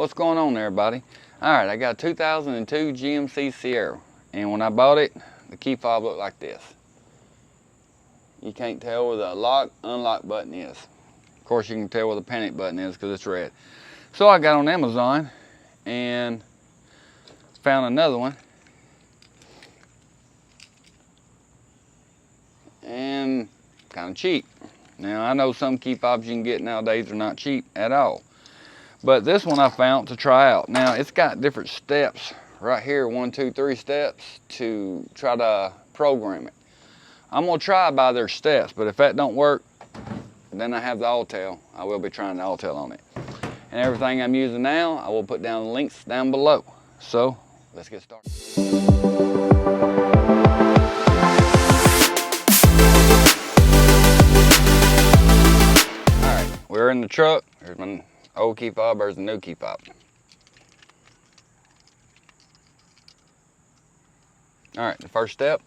What's going on there, everybody? Alright, I got a 2002 GMC Sierra, and when I bought it, the key fob looked like this. You can't tell where the lock, unlock button is. Of course, you can tell where the panic button is because it's red. So I got on Amazon and found another one. And kind of cheap. Now, I know some key fobs you can get nowadays are not cheap at all. But this one I found to try out. Now, it's got different steps right here, 1, 2, 3 steps to try to program it. I'm gonna try by their steps, but if that don't work, then I have the all-tail. I will be trying the all-tail on it. And everything I'm using now, I will put down the links down below. So, let's get started. All right, we're in the truck. Here's my old key fob, there's the new key fob. All right, the first step.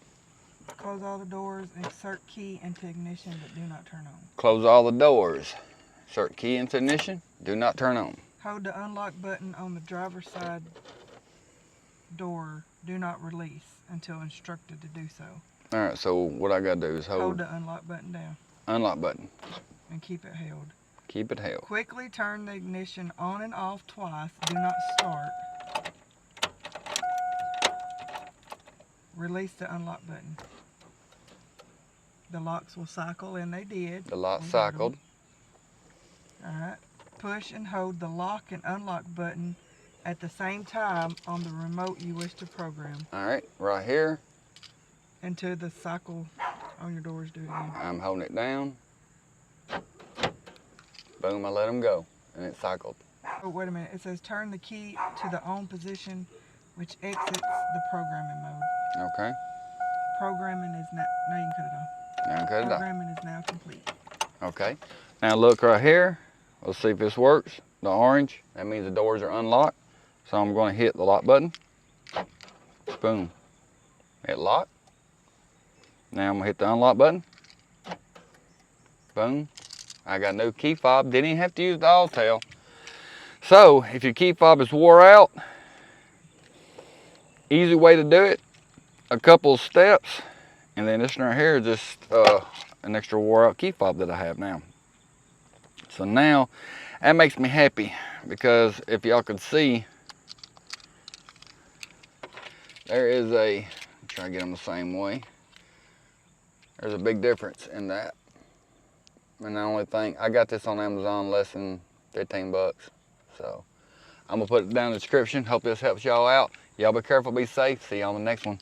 Close all the doors, insert key into ignition, but do not turn on. Close all the doors. Insert key into ignition, do not turn on. Hold the unlock button on the driver's side door. Do not release until instructed to do so. All right, so what I gotta do is hold the unlock button down. Unlock button. And keep it held. Keep it held. Quickly turn the ignition on and off twice. Do not start. Release the unlock button. The locks will cycle, and they did. The lock cycled. Alright. Push and hold the lock and unlock button at the same time on the remote you wish to program. Alright, right here. Until the cycle on your doors do it again. I'm holding it down. Boom, I let them go, and it cycled. Oh, wait a minute. It says turn the key to the on position, which exits the programming mode. Okay. Programming is now, now you can cut it off. Now cut it off. Programming is now complete. Okay. Now look right here. Let's see if this works. The orange, that means the doors are unlocked. So I'm going to hit the lock button. Boom. It locked. Now I'm going to hit the unlock button. Boom. I got a new key fob. Didn't even have to use the all-tail. So if your key fob is wore out, easy way to do it, a couple of steps, and then this right here is just an extra wore out key fob that I have now. So now that makes me happy, because if y'all could see, there is a, try to get them the same way, there's a big difference in that. And the only thing, I got this on Amazon less than 15 bucks. So I'm gonna put it down in the description. Hope this helps y'all out. Y'all be careful, be safe. See y'all on the next one.